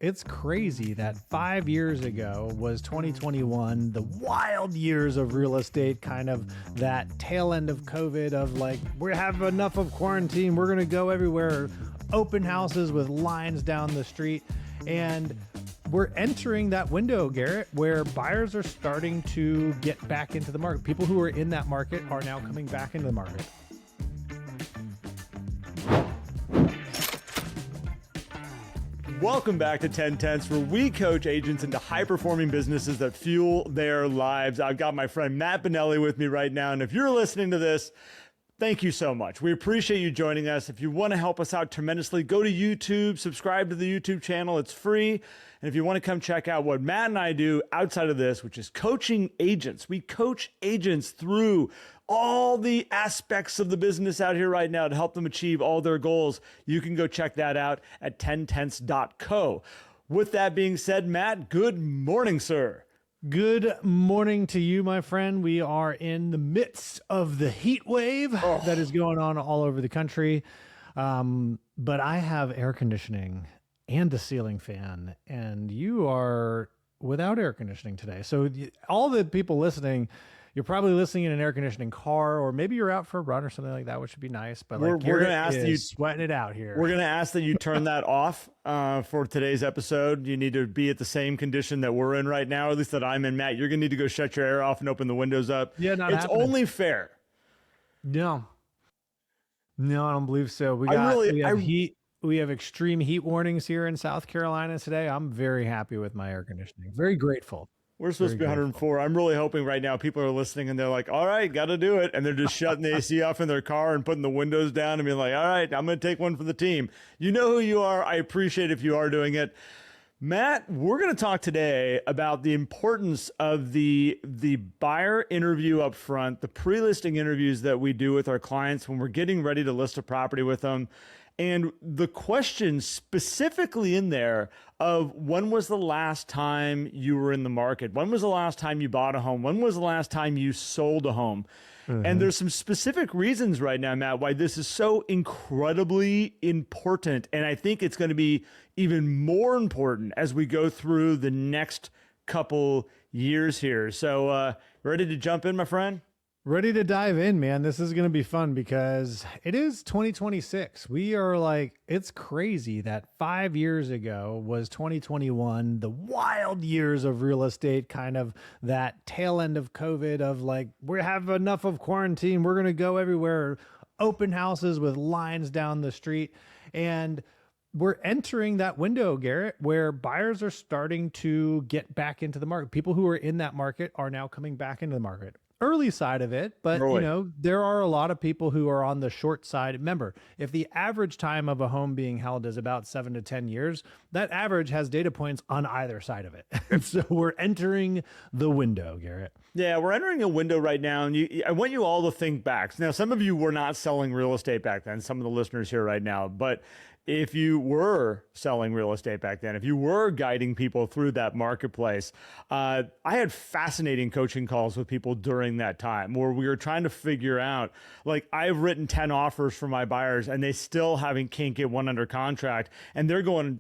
it's crazy that 5 years ago was 2021, the wild years of real estate, kind of that tail end of COVID of like, we have enough of quarantine, we're going to go everywhere, open houses with lines down the street. And we're entering that window, Garrett, where buyers are starting to get back into the market. People who are in that market are now coming back into the market. Welcome back to 10 Tenths, where we coach agents into high-performing businesses that fuel their lives. I've got my friend Matt Bonelli with me right now, and if you're listening to this, thank you so much. We appreciate you joining us. If you want to help us out tremendously, go to YouTube, subscribe to the YouTube channel. It's free. And if you want to come check out what Matt and I do outside of this, which is coaching agents, we coach agents through all the aspects of the business out here right now to help them achieve all their goals. You can go check that out at 10tenths.co. With that being said, Matt, good morning, sir. Good morning to you, my friend. We are in the midst of the heat wave that is going on all over the country. But I have air conditioning and a ceiling fan, and you are without air conditioning today. So all the people listening, you're probably listening in an air conditioning car, or maybe you're out for a run or something like that, which would be nice. But like, we're going to ask that you sweating it out here. We're going to ask that you turn that off for today's episode. You need to be at the same condition that we're in right now, at least that I'm in, Matt. You're going to need to go shut your air off and open the windows up. Yeah, it's happening. Only fair. No, I don't believe so. We have heat. We have extreme heat warnings here in South Carolina today. I'm very happy with my air conditioning. Very grateful. We're supposed to be 104. I'm really hoping right now people are listening and they're like, all right, got to do it. And they're just shutting the AC off in their car and putting the windows down and being like, all right, I'm going to take one for the team. You know who you are. I appreciate if you are doing it. Matt, we're going to talk today about the importance of the buyer interview up front, the pre-listing interviews that we do with our clients when we're getting ready to list a property with them. And the question specifically in there of when was the last time you were in the market? When was the last time you bought a home? When was the last time you sold a home? Mm-hmm. And there's some specific reasons right now, Matt, why this is so incredibly important. And I think it's going to be even more important as we go through the next couple years here. So ready to jump in, my friend? Ready to dive in, man. This is going to be fun because it is 2026. We are like, it's crazy that 5 years ago was 2021, the wild years of real estate, kind of that tail end of COVID of like, we have enough of quarantine, we're going to go everywhere, open houses with lines down the street. And we're entering that window, Garrett, where buyers are starting to get back into the market. People who are in that market are now coming back into the market. Early side of it, but really? You know, there are a lot of people who are on the short side. Remember, if the average time of a home being held is about 7 to 10 years, that average has data points on either side of it. So we're entering the window, Garrett. Yeah, we're entering a window right now, and I want you all to think back. Now, some of you were not selling real estate back then, some of the listeners here right now, but if you were selling real estate back then, if you were guiding people through that marketplace, I had fascinating coaching calls with people during that time where we were trying to figure out, like, I've written 10 offers for my buyers and they still can't get one under contract. And they're going,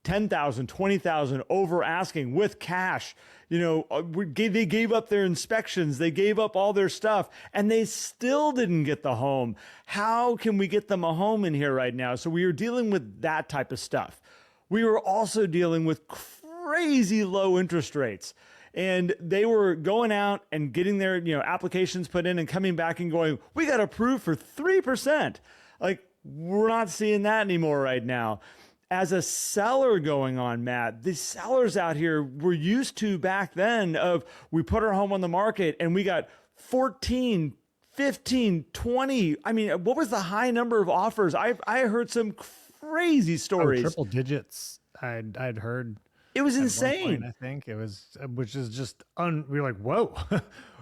10,000, 20,000 over asking with cash. They gave up their inspections, they gave up all their stuff, and they still didn't get the home. How can we get them a home in here right now? So we were dealing with that type of stuff. We were also dealing with crazy low interest rates. And they were going out and getting their applications put in and coming back and going, we got approved for 3%. Like, we're not seeing that anymore right now. As a seller going on, Matt, the sellers out here were used to back then of we put our home on the market and we got 14, 15, 20. I mean, what was the high number of offers? I heard some crazy stories. Triple digits. I'd heard. It was insane. Point, I think it was, which is just we were like, whoa,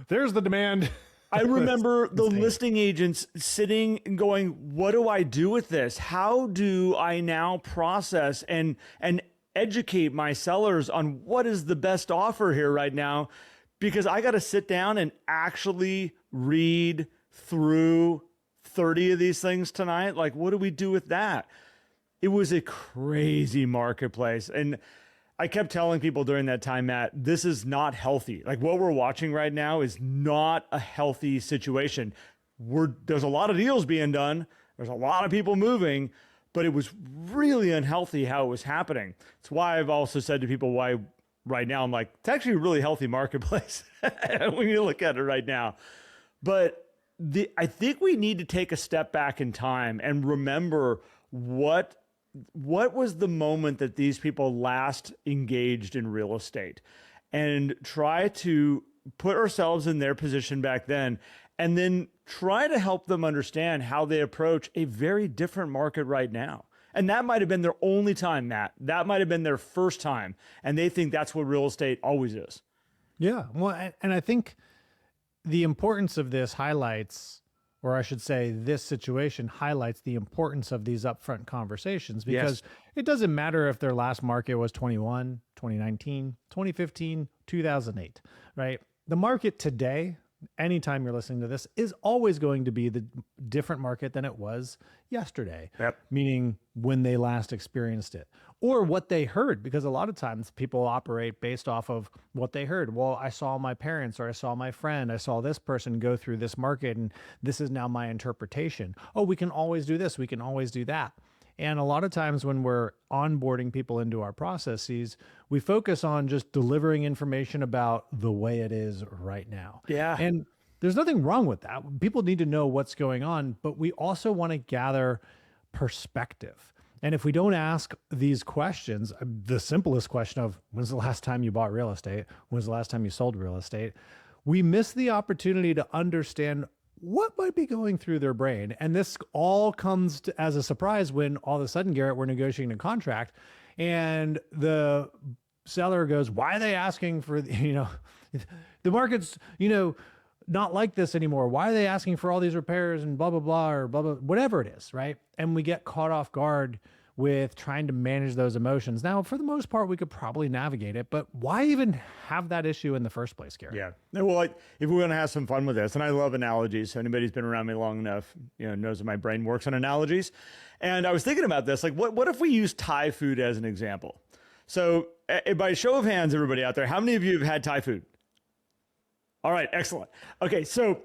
there's the demand. I remember the listing agents sitting and going, what do I do with this? How do I now process and educate my sellers on what is the best offer here right now? Because I got to sit down and actually read through 30 of these things tonight. Like, what do we do with that? it was a crazy marketplace. And I kept telling people during that time, Matt, this is not healthy. Like what we're watching right now is not a healthy situation. There's a lot of deals being done. There's a lot of people moving, but it was really unhealthy how it was happening. It's why I've also said to people why right now I'm like, it's actually a really healthy marketplace when you look at it right now. But I think we need to take a step back in time and remember what was the moment that these people last engaged in real estate, and try to put ourselves in their position back then, and then try to help them understand how they approach a very different market right now. And that might have been their only time, Matt. That might have been their first time. And they think that's what real estate always is. Yeah. Well, and I think the importance of this highlights, or I should say this situation highlights the importance of these upfront conversations, because it doesn't matter if their last market was 21, 2019, 2015, 2008, right? The market today, anytime you're listening to this, is always going to be the different market than it was yesterday, meaning when they last experienced it or what they heard, because a lot of times people operate based off of what they heard. Well, I saw my parents, or I saw my friend, I saw this person go through this market, and this is now my interpretation. Oh, we can always do this, we can always do that. And a lot of times when we're onboarding people into our processes, we focus on just delivering information about the way it is right now. Yeah. And there's nothing wrong with that. People need to know what's going on, but we also want to gather perspective. And if we don't ask these questions, the simplest question of when's the last time you bought real estate? When's the last time you sold real estate? We miss the opportunity to understand what might be going through their brain. And this all comes as a surprise when all of a sudden, Garrett, we're negotiating a contract and the seller goes, why are they asking for, the market's, not like this anymore. Why are they asking for all these repairs and blah, blah, blah, or blah, blah, whatever it is, right? And we get caught off guard with trying to manage those emotions. Now, for the most part, we could probably navigate it, but why even have that issue in the first place, Garrett? Yeah. Well, if we're going to have some fun with this, and I love analogies, so anybody who's been around me long enough, knows that my brain works on analogies. And I was thinking about this, like, what if we use Thai food as an example? So by show of hands, everybody out there, how many of you have had Thai food? All right, excellent. Okay, so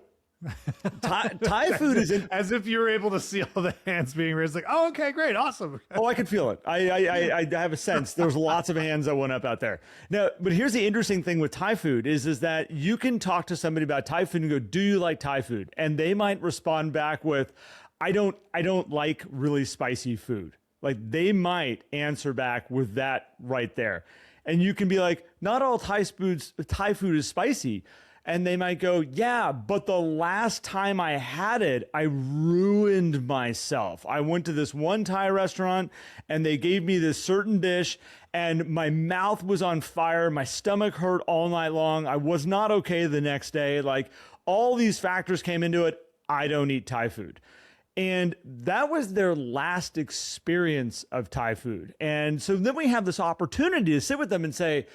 Thai food is as if you were able to see all the hands being raised. Like, oh, okay, great, awesome. Oh, I could feel it. I have a sense. There's lots of hands that went up out there. Now, but here's the interesting thing with Thai food is that you can talk to somebody about Thai food and go, "Do you like Thai food?" And they might respond back with, "I don't like really spicy food." Like they might answer back with that right there, and you can be like, "Not all Thai food is spicy." And they might go, yeah, but the last time I had it, I ruined myself. I went to this one Thai restaurant and they gave me this certain dish and my mouth was on fire. My stomach hurt all night long. I was not okay the next day. Like all these factors came into it. I don't eat Thai food. And that was their last experience of Thai food. And so then we have this opportunity to sit with them and say,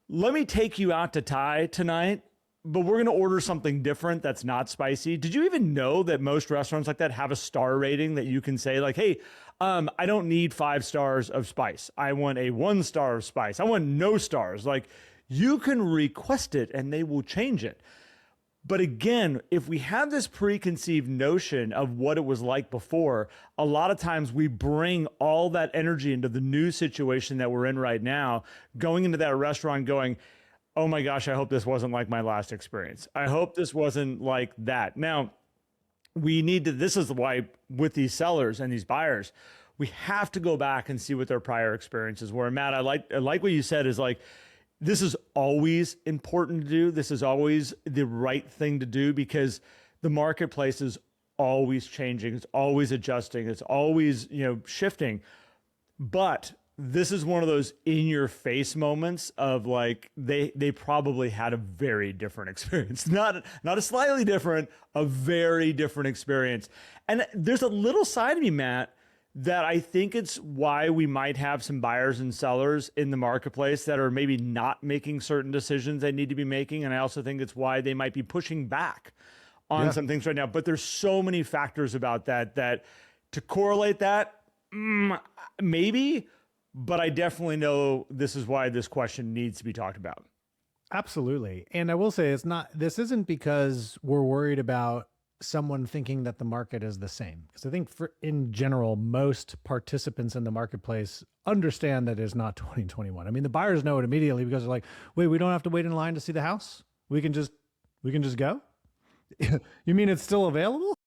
let me take you out to Thai tonight, but we're going to order something different that's not spicy. Did you even know that most restaurants like that have a star rating that you can say like, hey, I don't need 5 stars of spice. I want a 1 star of spice. I want no stars. Like you can request it and they will change it. But again, if we have this preconceived notion of what it was like before, a lot of times we bring all that energy into the new situation that we're in right now, going into that restaurant going, oh my gosh, I hope this wasn't like my last experience. I hope this wasn't like that. Now, this is why with these sellers and these buyers, we have to go back and see what their prior experiences were. And Matt, I like what you said is like, this is always important to do. This is always the right thing to do because the marketplace is always changing. It's always adjusting. It's always, shifting. But this is one of those in-your-face moments of like they probably had a very different experience, not a slightly different, a very different experience. And there's a little side of me, Matt, that I think it's why we might have some buyers and sellers in the marketplace that are maybe not making certain decisions they need to be making. And I also think it's why they might be pushing back on some things right now. But there's so many factors about that to correlate that, Maybe, but I definitely know this is why this question needs to be talked about. Absolutely. And I will say this isn't because we're worried about someone thinking that the market is the same. Because I think in general, most participants in the marketplace understand that it's not 2021. I mean, the buyers know it immediately because they're like, wait, we don't have to wait in line to see the house. We can just go. You mean it's still available?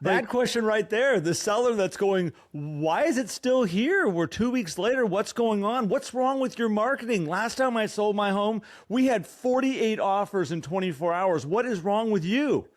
That question right there, the seller that's going, why is it still here? We're 2 weeks later. What's going on? What's wrong with your marketing? Last time I sold my home, we had 48 offers in 24 hours. What is wrong with you?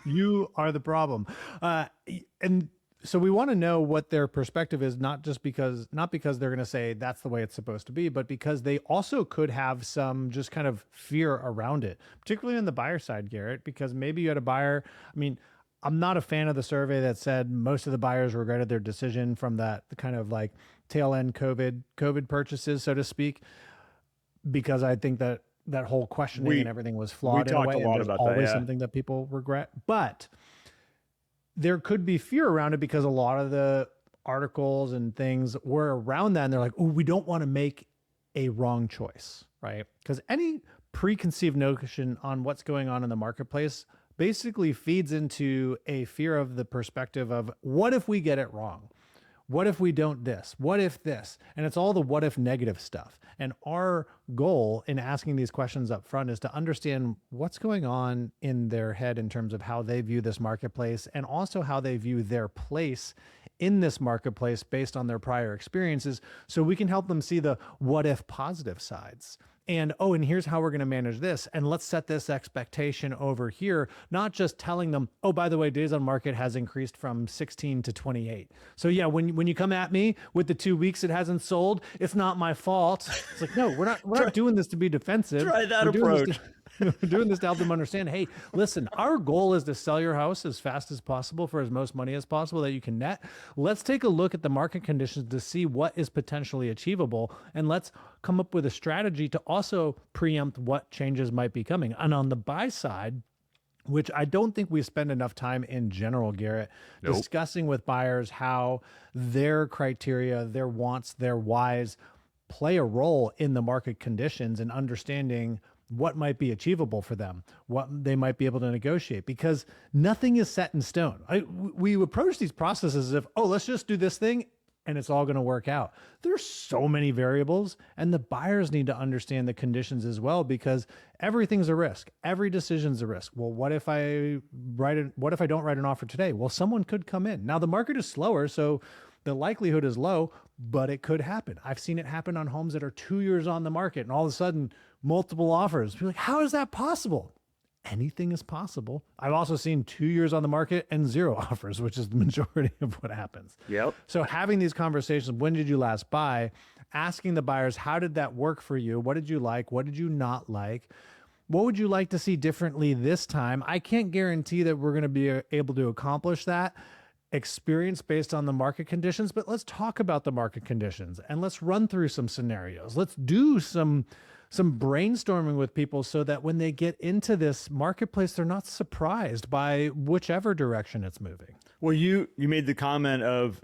You are the problem. And so we want to know what their perspective is, not because they're going to say that's the way it's supposed to be, but because they also could have some just kind of fear around it, particularly on the buyer side, Garrett, because maybe you had a buyer. I mean, I'm not a fan of the survey that said most of the buyers regretted their decision from the kind of like tail end COVID purchases, so to speak, because I think that whole questioning and everything was flawed in a way. And there's always something that people regret, but there could be fear around it because a lot of the articles and things were around that. And they're like, oh, we don't want to make a wrong choice, right? Because any preconceived notion on what's going on in the marketplace basically feeds into a fear of the perspective of what if we get it wrong? What if we don't this? What if this? And it's all the what if negative stuff. And our goal in asking these questions up front is to understand what's going on in their head in terms of how they view this marketplace and also how they view their place in this marketplace based on their prior experiences, so we can help them see the what if positive sides. And and here's how we're going to manage this. And let's set this expectation over here, not just telling them, oh, by the way, days on market has increased from 16 to 28. So yeah, when you come at me with the 2 weeks it hasn't sold, it's not my fault. It's like, no, we're not doing this to be defensive. Try that approach. We're doing this to help them understand, hey, listen, our goal is to sell your house as fast as possible for as most money as possible that you can net. Let's take a look at the market conditions to see what is potentially achievable. And let's come up with a strategy to also preempt what changes might be coming. And on the buy side, which I don't think we spend enough time in general, Garrett, discussing with buyers how their criteria, their wants, their whys play a role in the market conditions and understanding what might be achievable for them, what they might be able to negotiate, because nothing is set in stone. We approach these processes as if, oh, let's just do this thing and it's all going to work out. There's so many variables, and the buyers need to understand the conditions as well, because everything's a risk. Every decision's a risk. Well, what if I don't write an offer today? Well, someone could come in. Now the market is slower, so the likelihood is low, but it could happen. I've seen it happen on homes that are 2 years on the market, and all of a sudden multiple offers. You're like, how is that possible? Anything is possible. I've also seen 2 years on the market and 0 offers, which is the majority of what happens. Yep. So having these conversations, when did you last buy? Asking the buyers, how did that work for you? What did you like? What did you not like? What would you like to see differently this time? I can't guarantee that we're going to be able to accomplish that experience based on the market conditions, but let's talk about the market conditions and let's run through some scenarios. Let's do some brainstorming with people so that when they get into this marketplace, they're not surprised by whichever direction it's moving. Well, you made the comment of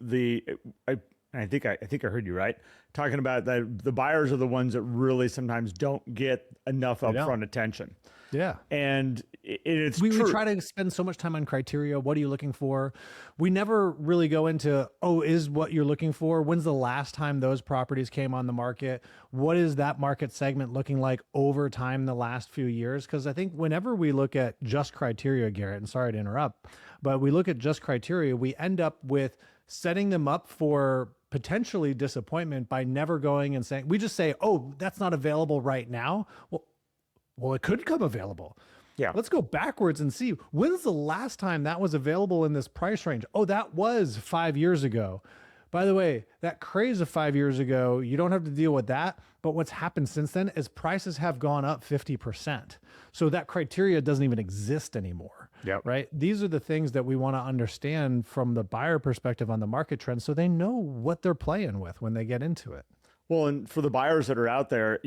I think I heard you right, talking about that the buyers are the ones that really sometimes don't get enough upfront attention. Yeah. And it's we true. try to spend so much time on criteria. What are you looking for? We never really go into, is what you're looking for? When's the last time those properties came on the market? What is that market segment looking like over time the last few years? Because I think whenever we look at just criteria, Garrett, and sorry to interrupt, but we look at just criteria, we end up with setting them up for potentially disappointment by never going and saying, we just say, oh, that's not available right now. Well, it could come available. Yeah. Let's go backwards and see, when's the last time that was available in this price range? Oh, that was 5 years ago. By the way, that craze of 5 years ago, you don't have to deal with that. But what's happened since then is prices have gone up 50%. So that criteria doesn't even exist anymore. Yep. Right? These are the things that we want to understand from the buyer perspective on the market trends, so they know what they're playing with when they get into it. Well, and for the buyers that are out there,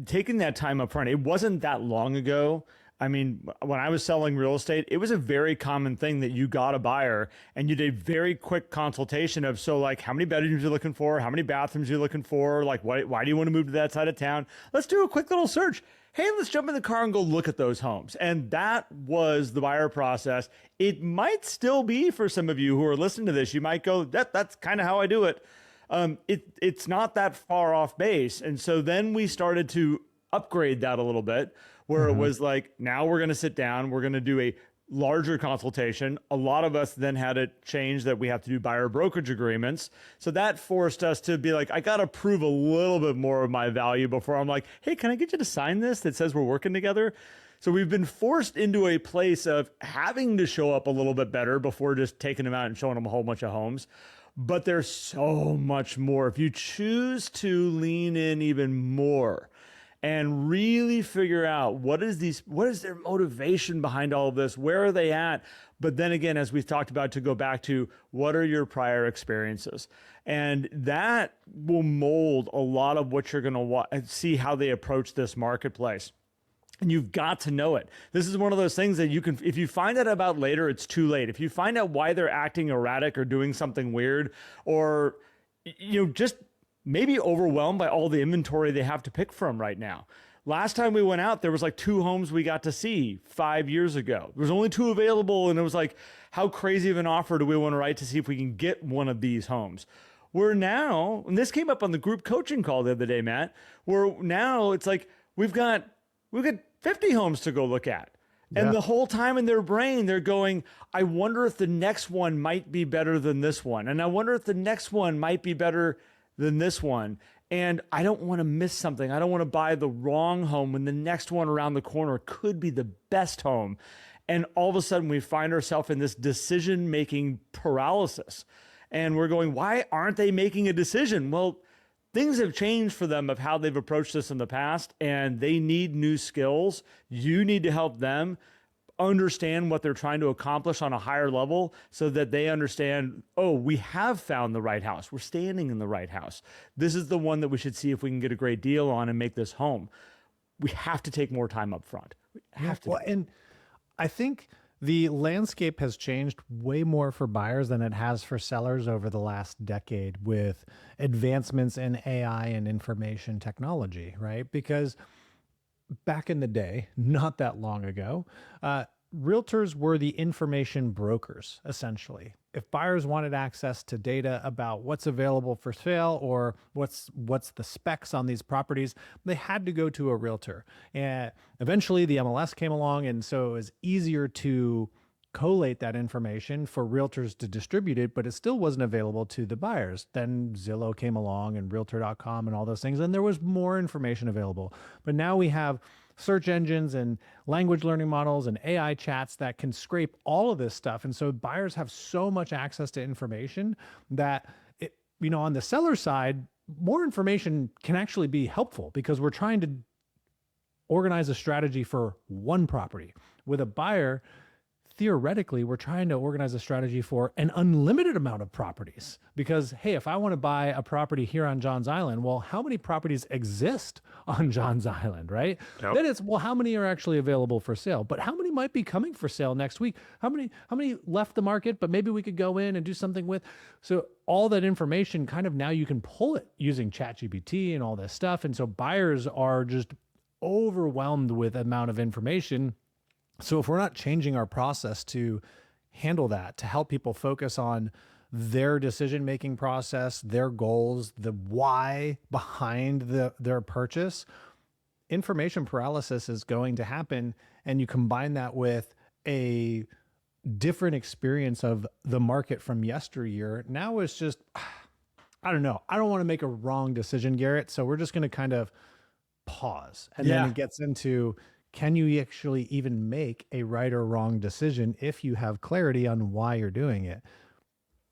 taking that time up front, it wasn't that long ago I mean, when I was selling real estate, it was a very common thing that you got a buyer and you did a very quick consultation of, so like, how many bedrooms you're looking for, how many bathrooms you're looking for, like, why do you want to move to that side of town? Let's do a quick little search. Hey, let's jump in the car and go look at those homes. And that was the buyer process. It might still be for some of you who are listening to this. You might go, that's kind of how I do it. It's not that far off base. And so then we started to upgrade that a little bit, where it was like, now we're going to sit down, we're going to do a larger consultation. A lot of us then had it change that we have to do buyer brokerage agreements. So that forced us to be like, I got to prove a little bit more of my value before I'm like, hey, can I get you to sign this that says we're working together? So we've been forced into a place of having to show up a little bit better before just taking them out and showing them a whole bunch of homes. But there's so much more. If you choose to lean in even more and really figure out what is their motivation behind all of this? Where are they at? But then again, as we've talked about, to go back to what are your prior experiences? And that will mold a lot of what you're going to see how they approach this marketplace. And you've got to know it. This is one of those things that you can, if you find out about later, it's too late. If you find out why they're acting erratic or doing something weird, or, just maybe overwhelmed by all the inventory they have to pick from right now. Last time we went out, there was like 2 homes we got to see 5 years ago. There was only 2 available. And it was like, how crazy of an offer do we want to write to see if we can get one of these homes? We're now, and this came up on the group coaching call the other day, Matt, where now it's like, we've got 50 homes to go look at. And the whole time in their brain, they're going, I wonder if the next one might be better than this one. And I wonder if the next one might be better than this one. And I don't want to miss something. I don't want to buy the wrong home when the next one around the corner could be the best home. And all of a sudden we find ourselves in this decision-making paralysis. And we're going, why aren't they making a decision? Well, things have changed for them of how they've approached this in the past, and they need new skills. You need to help them understand what they're trying to accomplish on a higher level so that they understand, oh, we have found the right house. We're standing in the right house. This is the one that we should see if we can get a great deal on and make this home. We have to take more time up front. We have to. Well, and I think the landscape has changed way more for buyers than it has for sellers over the last decade with advancements in AI and information technology, right? Because back in the day, not that long ago, realtors were the information brokers, essentially. If buyers wanted access to data about what's available for sale or what's the specs on these properties, they had to go to a realtor. And eventually the MLS came along, and so it was easier to collate that information for realtors to distribute it, but it still wasn't available to the buyers. Then Zillow came along and Realtor.com and all those things, and there was more information available. But now we have search engines and language learning models and AI chats that can scrape all of this stuff. And so buyers have so much access to information that, on the seller side, more information can actually be helpful because we're trying to organize a strategy for one property. With a buyer, theoretically, we're trying to organize a strategy for an unlimited amount of properties because, hey, if I want to buy a property here on Johns Island, well, how many properties exist on Johns Island, right? Yep. Then it's, well, how many are actually available for sale? But how many might be coming for sale next week? How many left the market, but maybe we could go in and do something with? So all that information kind of now you can pull it using ChatGPT and all this stuff. And so buyers are just overwhelmed with the amount of information. So if we're not changing our process to handle that, to help people focus on their decision-making process, their goals, the why behind their purchase, information paralysis is going to happen. And you combine that with a different experience of the market from yesteryear. Now it's just, I don't know. I don't want to make a wrong decision, Garrett. So we're just going to kind of pause. And then it gets into, can you actually even make a right or wrong decision if you have clarity on why you're doing it?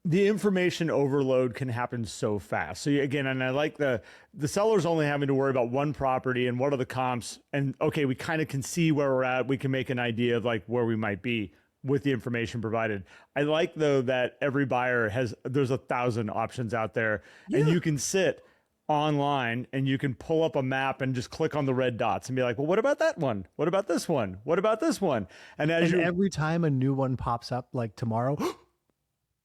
The information overload can happen so fast. So again, and I like the seller's only having to worry about one property and what are the comps. And okay, we kind of can see where we're at. We can make an idea of like where we might be with the information provided. I like though that every buyer there's 1,000 options out there and you can sit online, and you can pull up a map and just click on the red dots and be like, well, what about that one? What about this one? What about this one? And every time a new one pops up, like tomorrow,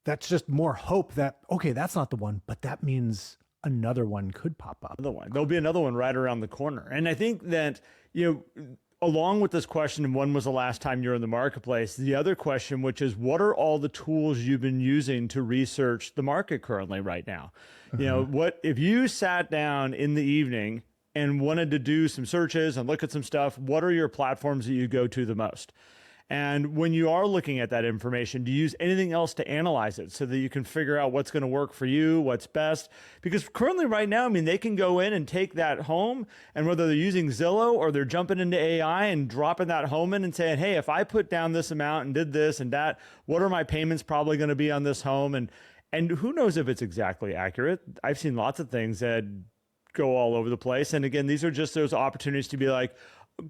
that's just more hope that, okay, that's not the one, but that means another one could pop up. There'll be another one right around the corner. And I think that, along with this question, when was the last time you're in the marketplace? The other question, which is, what are all the tools you've been using to research the market currently right now? What if you sat down in the evening and wanted to do some searches and look at some stuff? What are your platforms that you go to the most? And when you are looking at that information, do you use anything else to analyze it so that you can figure out what's going to work for you, what's best? Because currently right now, they can go in and take that home, and whether they're using Zillow or they're jumping into AI and dropping that home in and saying, hey, if I put down this amount and did this and that, what are my payments probably going to be on this home? And who knows if it's exactly accurate? I've seen lots of things that go all over the place. And again, these are just those opportunities to be like,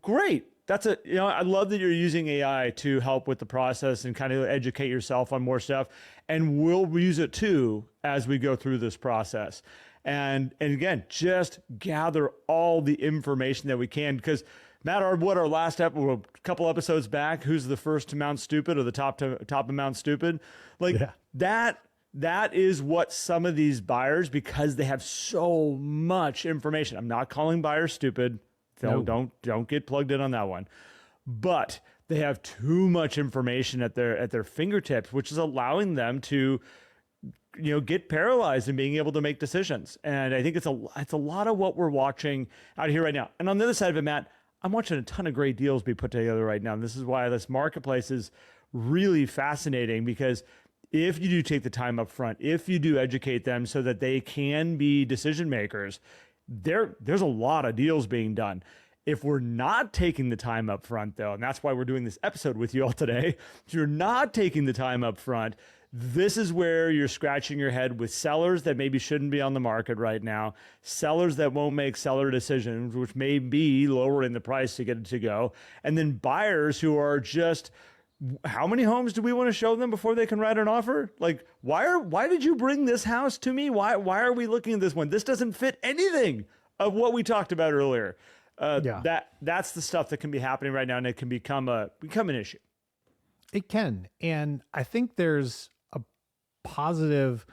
great. I love that you're using AI to help with the process and kind of educate yourself on more stuff. And we'll use it too as we go through this process. And again, just gather all the information that we can, because Matt, our last a couple episodes back, who's the first to mount stupid or the top to mount stupid? That is what some of these buyers, because they have so much information. I'm not calling buyers stupid. So don't get plugged in on that one. But they have too much information at their fingertips, which is allowing them to get paralyzed in being able to make decisions. And I think it's a lot of what we're watching out here right now. And on the other side of it, Matt, I'm watching a ton of great deals be put together right now. And this is why this marketplace is really fascinating, because if you do take the time up front, if you do educate them so that they can be decision makers, there's a lot of deals being done. If we're not taking the time up front, though, and that's why we're doing this episode with you all today, if you're not taking the time up front, this is where you're scratching your head with sellers that maybe shouldn't be on the market right now, sellers that won't make seller decisions, which may be lowering the price to get it to go, and then buyers who are just, how many homes do we want to show them before they can write an offer? Like, why did you bring this house to me? Why are we looking at this one? This doesn't fit anything of what we talked about earlier. That's the stuff that can be happening right now, and it can become an issue. It can. And I think there's a positive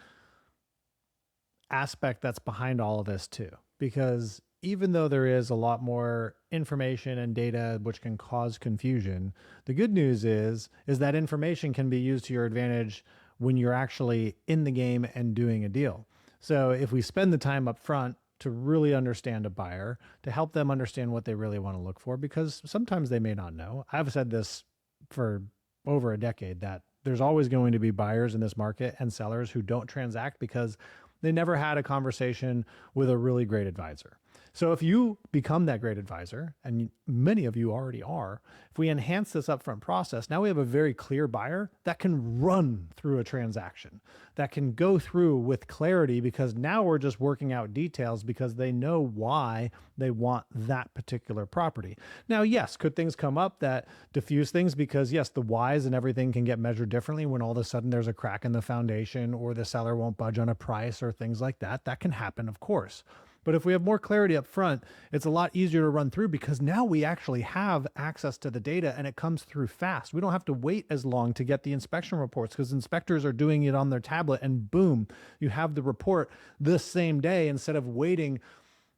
aspect that's behind all of this too, because even though there is a lot more information and data which can cause confusion, the good news is that information can be used to your advantage when you're actually in the game and doing a deal. So if we spend the time up front to really understand a buyer, to help them understand what they really want to look for, because sometimes they may not know. I've said this for over a decade, that there's always going to be buyers in this market and sellers who don't transact because they never had a conversation with a really great advisor. So if you become that great advisor, and many of you already are, if we enhance this upfront process, now we have a very clear buyer that can run through a transaction, that can go through with clarity, because now we're just working out details because they know why they want that particular property. Now, yes, could things come up that diffuse things? Because yes, the whys and everything can get measured differently when all of a sudden there's a crack in the foundation, or the seller won't budge on a price or things like that. That can happen, of course. But if we have more clarity up front, it's a lot easier to run through, because now we actually have access to the data and it comes through fast. We don't have to wait as long to get the inspection reports, because inspectors are doing it on their tablet, and boom, you have the report this same day, instead of waiting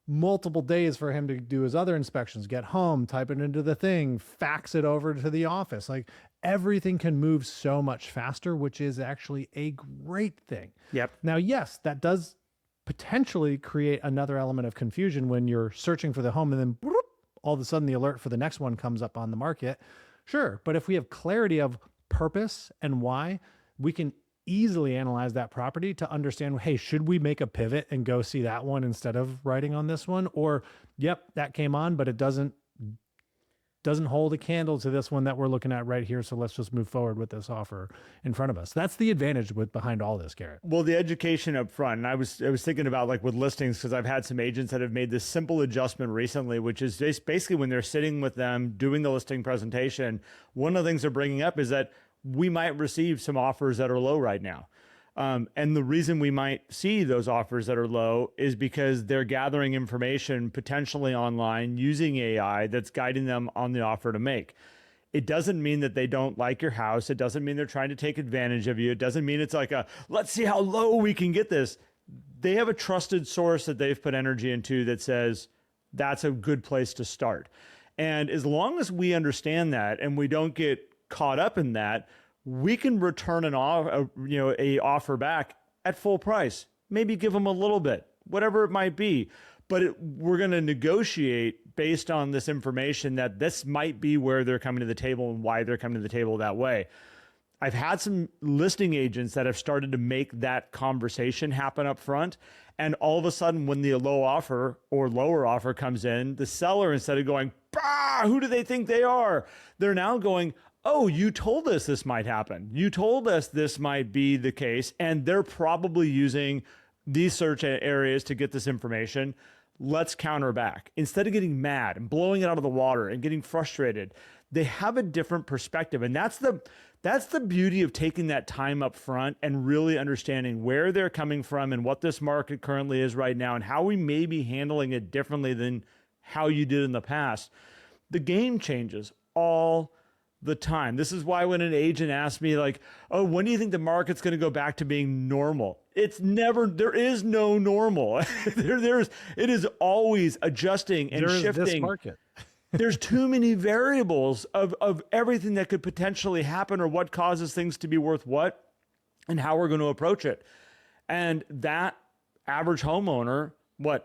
multiple days for him to do his other inspections, get home, type it into the thing, fax it over to the office. Like, everything can move so much faster, which is actually a great thing. Yep. Now, yes, that does potentially create another element of confusion when you're searching for the home and then bloop, all of a sudden the alert for the next one comes up on the market. Sure. But if we have clarity of purpose and why, we can easily analyze that property to understand, hey, should we make a pivot and go see that one instead of writing on this one? Or, yep, that came on, but it doesn't hold a candle to this one that we're looking at right here. So let's just move forward with this offer in front of us. That's the advantage behind all this, Garrett. Well, the education up front, and I was thinking about, like, with listings, because I've had some agents that have made this simple adjustment recently, which is basically when they're sitting with them doing the listing presentation, one of the things they're bringing up is that we might receive some offers that are low right now. And the reason we might see those offers that are low is because they're gathering information potentially online using AI that's guiding them on the offer to make. It doesn't mean that they don't like your house. It doesn't mean they're trying to take advantage of you. It doesn't mean it's like let's see how low we can get this. They have a trusted source that they've put energy into that says that's a good place to start. And as long as we understand that and we don't get caught up in that, we can return a offer back at full price. Maybe give them a little bit, whatever it might be. But we're going to negotiate based on this information that this might be where they're coming to the table and why they're coming to the table that way. I've had some listing agents that have started to make that conversation happen up front. And all of a sudden, when the low offer or lower offer comes in, the seller, instead of going, bah, who do they think they are? They're now going, oh, you told us this might happen. You told us this might be the case. And they're probably using these search areas to get this information. Let's counter back. Instead of getting mad and blowing it out of the water and getting frustrated, they have a different perspective. And that's the beauty of taking that time up front and really understanding where they're coming from and what this market currently is right now and how we may be handling it differently than how you did in the past. The game changes all the time. This is why when an agent asks me like, oh, when do you think the market's going to go back to being normal? It's never, there is no normal. It is always adjusting and shifting. This market. There's too many variables of everything that could potentially happen or what causes things to be worth what and how we're going to approach it. And that average homeowner,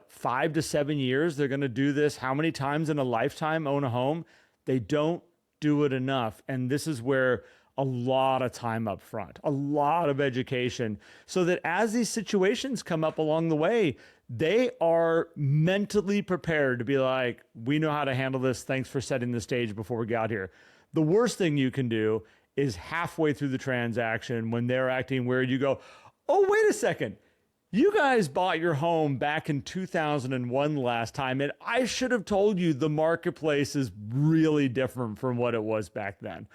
5 to 7 years, they're going to do this how many times in a lifetime, own a home? They don't do it enough. And this is where a lot of time up front, a lot of education, so that as these situations come up along the way, they are mentally prepared to be like, we know how to handle this. Thanks for setting the stage before we got here. The worst thing you can do is halfway through the transaction when they're acting weird, you go, oh, wait a second. You guys bought your home back in 2001 last time, and I should have told you the marketplace is really different from what it was back then.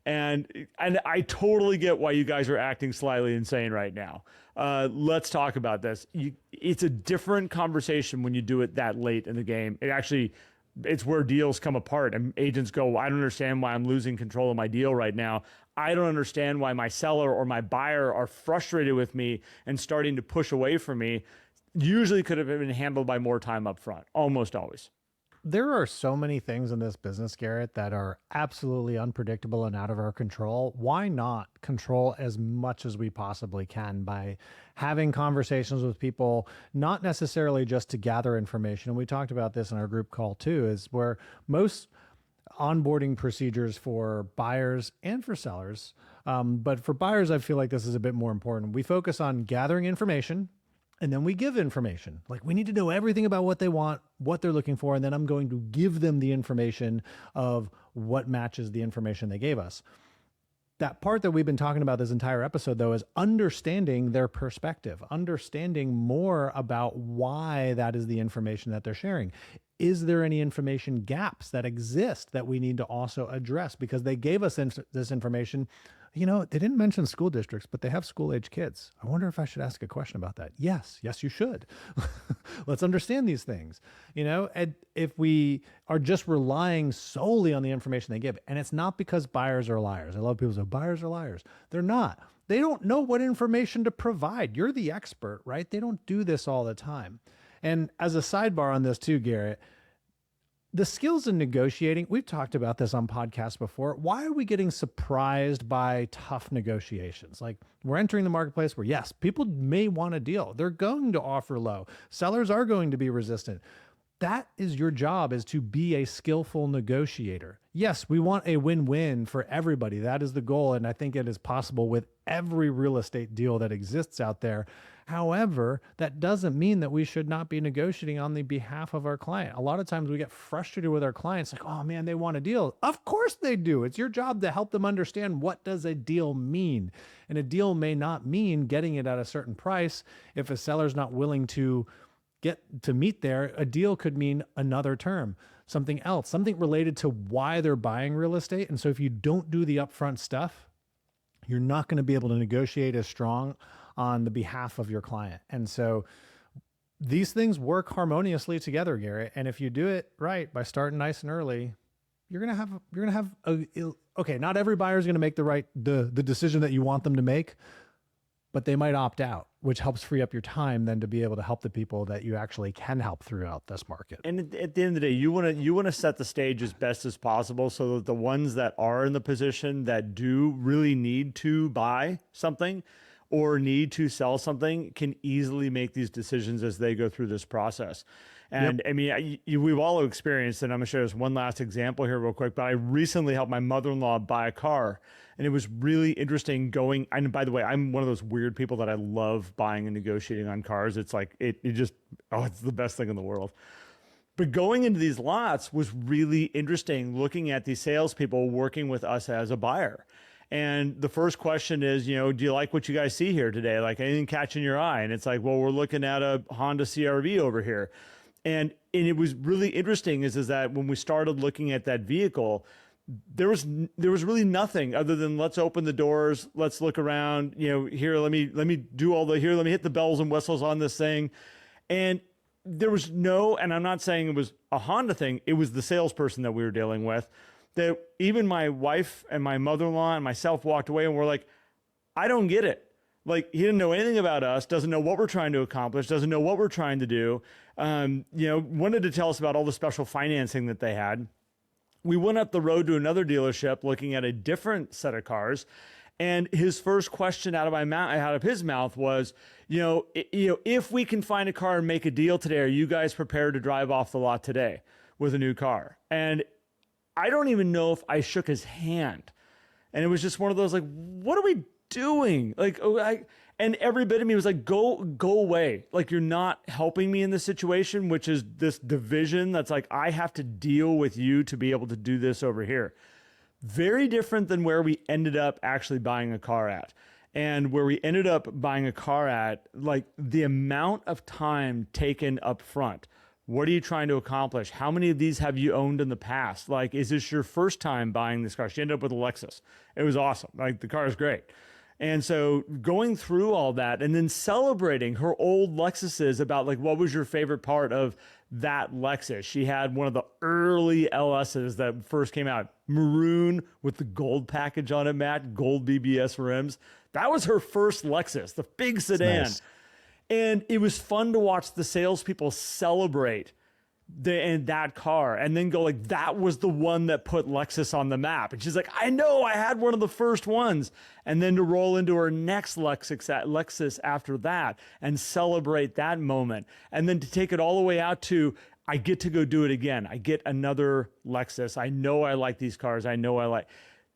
And I totally get why you guys are acting slightly insane right now. Let's talk about this. It's a different conversation when you do it that late in the game. It's where deals come apart and agents go, I don't understand why I'm losing control of my deal right now. I don't understand why my seller or my buyer are frustrated with me and starting to push away from me. Usually could have been handled by more time up front, almost always. There are so many things in this business, Garrett, that are absolutely unpredictable and out of our control. Why not control as much as we possibly can by having conversations with people, not necessarily just to gather information? And we talked about this in our group call too, is where most onboarding procedures for buyers and for sellers, but for buyers, I feel like this is a bit more important. We focus on gathering information, and then we give information. Like, we need to know everything about what they want, what they're looking for, and then I'm going to give them the information of what matches the information they gave us. That part that we've been talking about this entire episode, though, is understanding their perspective, understanding more about why that is the information that they're sharing. Is there any information gaps that exist that we need to also address? Because they gave us this information. You know, they didn't mention school districts, but they have school-age kids. I wonder if I should ask a question about that. Yes, you should. Let's understand these things. You know, and if we are just relying solely on the information they give, and it's not because buyers are liars. I love people who say buyers are liars. They're not. They don't know what information to provide. You're the expert, right? They don't do this all the time. And as a sidebar on this too, Garrett, the skills in negotiating, we've talked about this on podcasts before. Why are we getting surprised by tough negotiations? Like, we're entering the marketplace where, yes, people may want a deal. They're going to offer low. Sellers are going to be resistant. That is your job, is to be a skillful negotiator. Yes, we want a win-win for everybody. That is the goal. And I think it is possible with every real estate deal that exists out there. However, that doesn't mean that we should not be negotiating on the behalf of our client. A lot of times we get frustrated with our clients, like, oh man, they want a deal. Of course they do. It's your job to help them understand, what does a deal mean? And a deal may not mean getting it at a certain price. If a seller's not willing to get to meet there, a deal could mean another term, something else, something related to why they're buying real estate. And so if you don't do the upfront stuff, you're not going to be able to negotiate as strong on the behalf of your client. And so these things work harmoniously together, Garrett. And if you do it right by starting nice and early, you're going to have okay, not every buyer is going to make the decision that you want them to make, but they might opt out, which helps free up your time then to be able to help the people that you actually can help throughout this market. And at the end of the day, you want to set the stage as best as possible so that the ones that are in the position that do really need to buy something or need to sell something can easily make these decisions as they go through this process. And I mean, we've all experienced, and I'm gonna share this one last example here real quick, but I recently helped my mother-in-law buy a car, and it was really interesting going, and by the way, I'm one of those weird people that I love buying and negotiating on cars. It's like, it just, oh, it's the best thing in the world. But going into these lots was really interesting, looking at these salespeople working with us as a buyer. And the first question is, do you like what you guys see here today? Like anything catching your eye? And it's like, well, we're looking at a Honda CR-V over here. And it was really interesting is that when we started looking at that vehicle, there was really nothing other than let's open the doors, let's look around, here, let me do all the, here, let me hit the bells and whistles on this thing. And there was no, and I'm not saying it was a Honda thing, it was the salesperson that we were dealing with, that even my wife and my mother-in-law and myself walked away and we're like, I don't get it. Like, he didn't know anything about us, doesn't know what we're trying to accomplish, doesn't know what we're trying to do. Wanted to tell us about all the special financing that they had. We went up the road to another dealership looking at a different set of cars. And his first question out of his mouth was, if we can find a car and make a deal today, are you guys prepared to drive off the lot today with a new car? And I don't even know if I shook his hand. And it was just one of those like, what are we doing? Like, and every bit of me was like, go away. Like, you're not helping me in this situation, which is this division that's like, I have to deal with you to be able to do this over here. Very different than where we ended up actually buying a car at. And where we ended up buying a car at, like the amount of time taken up front. What are you trying to accomplish? How many of these have you owned in the past? Like, is this your first time buying this car? She ended up with a Lexus. It was awesome. Like, the car is great. And so going through all that and then celebrating her old Lexuses about like, what was your favorite part of that Lexus? She had one of the early LSs that first came out, maroon with the gold package on it, Matt, gold BBS rims. That was her first Lexus, the big sedan. Nice. And it was fun to watch the salespeople celebrate that car and then go like, that was the one that put Lexus on the map. And she's like, I know, I had one of the first ones. And then to roll into her next Lexus after that and celebrate that moment. And then to take it all the way out to, I get to go do it again. I get another Lexus. I know I like these cars. I know I like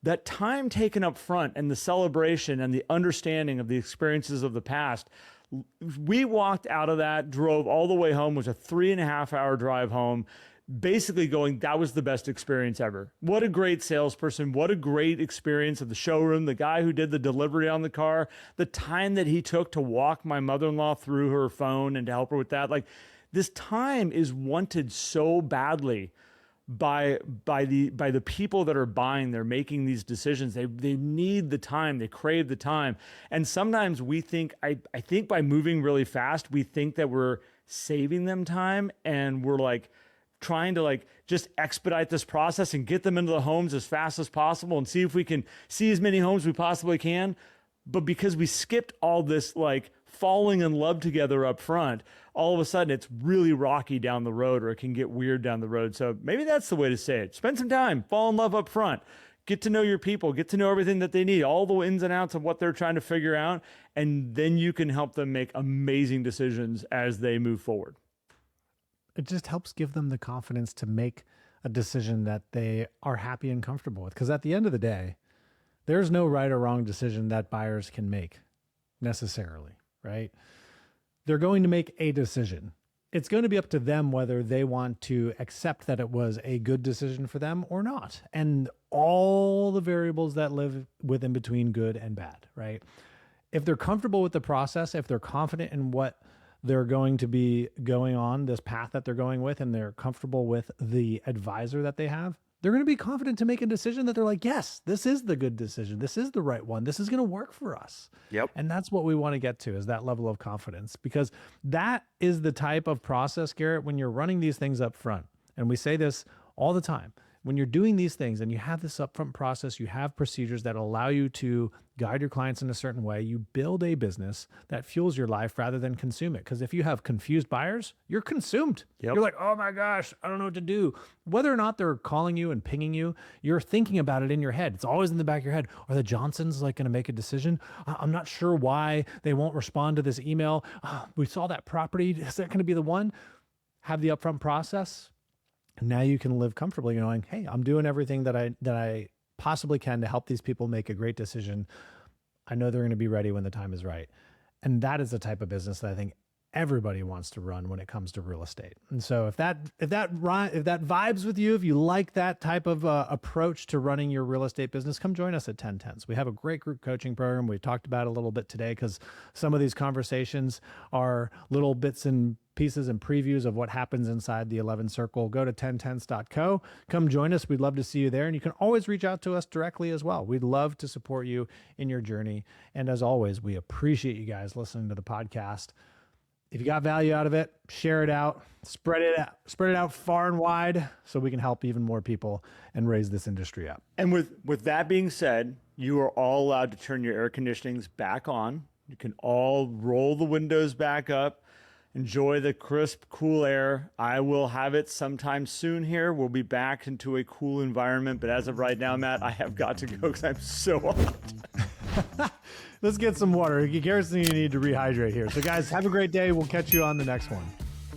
that time taken up front and the celebration and the understanding of the experiences of the past. We walked out of that, drove all the way home, was a 3.5-hour drive home, basically going, that was the best experience ever. What a great salesperson. What a great experience of the showroom. The guy who did the delivery on the car, the time that he took to walk my mother-in-law through her phone and to help her with that. Like, this time is wanted so badly by the people that are buying. They're making these decisions. They need the time. They crave the time. And sometimes we think, I think by moving really fast, we think that we're saving them time and we're like trying to like just expedite this process and get them into the homes as fast as possible and see if we can see as many homes we possibly can. But because we skipped all this like falling in love together up front, all of a sudden it's really rocky down the road, or it can get weird down the road. So maybe that's the way to say it. Spend some time, fall in love up front, get to know your people, get to know everything that they need, all the ins and outs of what they're trying to figure out. And then you can help them make amazing decisions as they move forward. It just helps give them the confidence to make a decision that they are happy and comfortable with. Because at the end of the day, there's no right or wrong decision that buyers can make necessarily, right? They're going to make a decision. It's going to be up to them whether they want to accept that it was a good decision for them or not. And all the variables that live within between good and bad, right? If they're comfortable with the process, if they're confident in what they're going to be going on, this path that they're going with, and they're comfortable with the advisor that they have, they're going to be confident to make a decision that they're like, yes, this is the good decision. This is the right one. This is going to work for us. Yep. And that's what we want to get to, is that level of confidence, because that is the type of process, Garrett, when you're running these things up front. And we say this all the time. When you're doing these things and you have this upfront process, you have procedures that allow you to guide your clients in a certain way, you build a business that fuels your life rather than consume it. Because if you have confused buyers, you're consumed. Yep. You're like, oh my gosh, I don't know what to do. Whether or not they're calling you and pinging you, you're thinking about it in your head. It's always in the back of your head. Are the Johnsons like going to make a decision? I'm not sure why they won't respond to this email. We saw that property. Is that going to be the one? Have the upfront process. And now you can live comfortably knowing, hey, I'm doing everything that I possibly can to help these people make a great decision. I know they're going to be ready when the time is right. And that is the type of business that I think everybody wants to run when it comes to real estate. And so if that vibes with you, if you like that type of approach to running your real estate business, come join us at 1010s. We have a great group coaching program. We talked about it a little bit today because some of these conversations are little bits and pieces and previews of what happens inside the 11 circle. Go to 1010s.co. Come join us. We'd love to see you there. And you can always reach out to us directly as well. We'd love to support you in your journey. And as always, we appreciate you guys listening to the podcast. If you got value out of it, share it out, spread it out far and wide so we can help even more people and raise this industry up. And with that being said, you are all allowed to turn your air conditionings back on. You can all roll the windows back up. Enjoy the crisp, cool air. I will have it sometime soon here. We'll be back into a cool environment. But as of right now, Matt, I have got to go because I'm so hot. Let's get some water. Garrett's going to need to rehydrate here. So guys, have a great day. We'll catch you on the next one.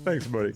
Thanks, buddy.